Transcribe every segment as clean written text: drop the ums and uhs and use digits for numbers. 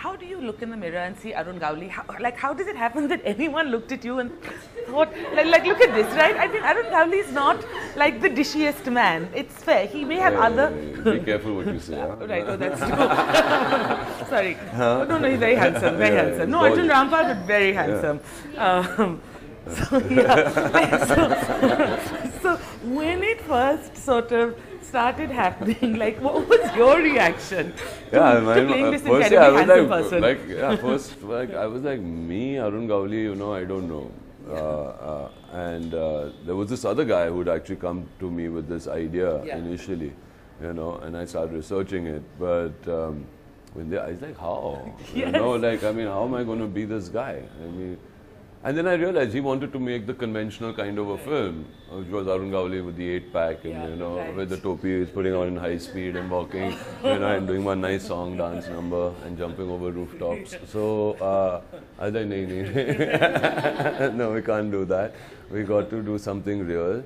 how do you look in the mirror and see Arun Gawli? How does it happen that anyone looked at you and thought, look at this, right? I mean, Arun Gawli is not like the dishiest man. It's fair. He may have other... Be careful what you say. Right, oh, that's true. Sorry. Oh, no, he's very handsome, very handsome. No, Arjun Rampal, but very handsome. So, yeah. So, when it first sort of started happening, like, what was your reaction to playing this incredibly handsome person? First, I was like, me, Arun Gawli, you know, I don't know. And there was this other guy who would actually come to me with this idea initially, you know, and I started researching it. But I was like, how? Yes. You know, like, I mean, how am I going to be this guy? I mean, and then I realized he wanted to make the conventional kind of a film, which was Arun Gawli with the 8-pack and, you know, with the topi he's putting on in high speed and walking, you know, and doing one nice song, dance number and jumping over rooftops. So I was like, no, we can't do that. We got to do something real.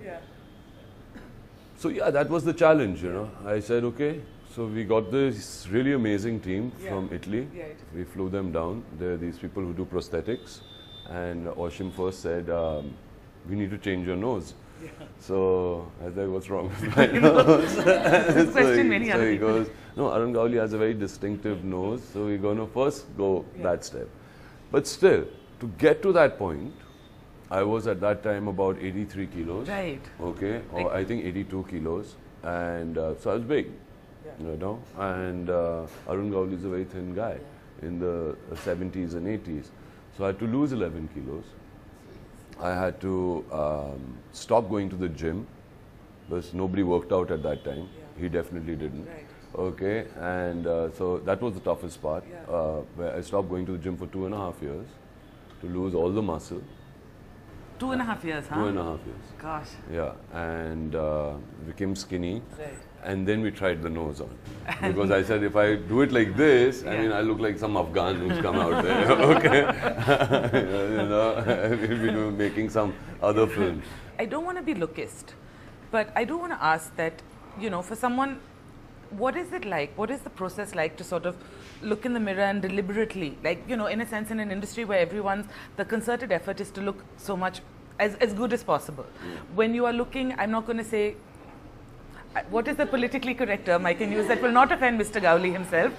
So yeah, that was the challenge, you know. I said, okay. So we got this really amazing team from Italy. We flew them down. There are these people who do prosthetics. And Oshim first said, we need to change your nose. So I was like, what's wrong with my nose? So he goes, no, Arun Gawli has a very distinctive nose, so we're going to first go that step. But still, to get to that point, I was at that time about 83 kilos. Right. Okay, or I think 82 kilos. And so I was big, you know. And Arun Gawli is a very thin guy in the 70s and 80s. So I had to lose 11 kilos. I had to stop going to the gym because nobody worked out at that time. He definitely didn't. Okay, and so that was the toughest part. Where I stopped going to the gym for 2.5 years to lose all the muscle. 2.5 years, huh? 2.5 years. Gosh. Yeah, and became skinny. And then we tried the nose on. Because I said, if I do it like this, I mean, I look like some Afghan who's come out there, okay? You know, we'll be making some other film. I don't want to be lookist, but I do want to ask that, you know, for someone, what is it like? What is the process like to sort of look in the mirror and deliberately, like, you know, in a sense, in an industry where the concerted effort is to look so much as good as possible. When you are looking, I'm not going to say, what is the politically correct term I can use that will not offend Mr. Gawli himself?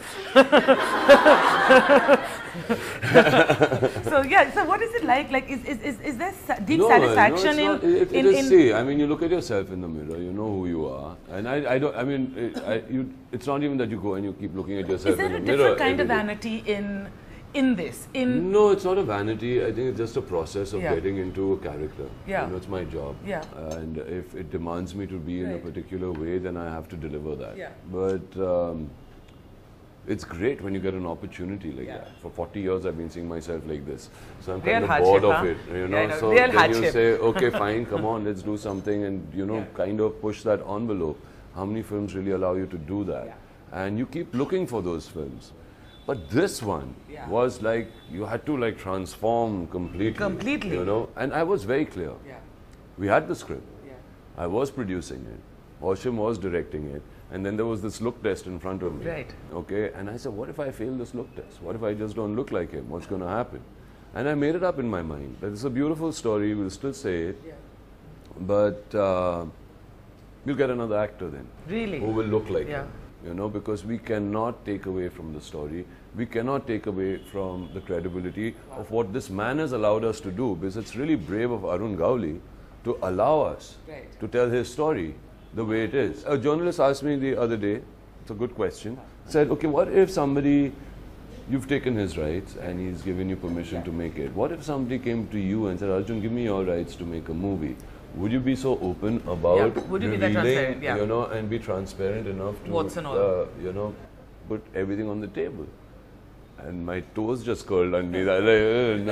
So yeah, so what is it like? Like, is there deep satisfaction in? See, I mean, you look at yourself in the mirror, you know who you are, and I don't. I mean, it's not even that you go and you keep looking at yourself in the mirror. Is there a different kind of vanity in this? No, it's not a vanity. I think it's just a process of getting into a character. You know, it's my job. And if it demands me to be in a particular way, then I have to deliver that. But it's great when you get an opportunity like that. For 40 years, I've been seeing myself like this. So I'm kind of bored of it. You know, so then you say, okay, fine, come on, let's do something, and you know, kind of push that envelope. How many films really allow you to do that? And you keep looking for those films. But this one was like, you had to like transform completely. You know, and I was very clear. We had the script. I was producing it. Oshim was directing it. And then there was this look test in front of me. Okay, and I said, what if I fail this look test? What if I just don't look like him? What's going to happen? And I made it up in my mind. That it's a beautiful story. We'll still say it. But we'll get another actor then. Really? Who will look like him. You know, because we cannot take away from the story. We cannot take away from the credibility of what this man has allowed us to do. Because it's really brave of Arun Gawli to allow us to tell his story the way it is. A journalist asked me the other day, it's a good question, said, okay, what if somebody, you've taken his rights and he's given you permission to make it. What if somebody came to you and said, Arjun, give me your rights to make a movie? Would you be so open about would you be that transparent? You know, and be transparent enough to, what's and all? You know, put everything on the table? And my toes just curled underneath. I was like,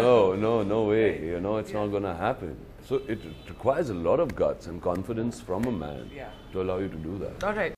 no way. You know, it's not going to happen. So it requires a lot of guts and confidence from a man to allow you to do that. All right.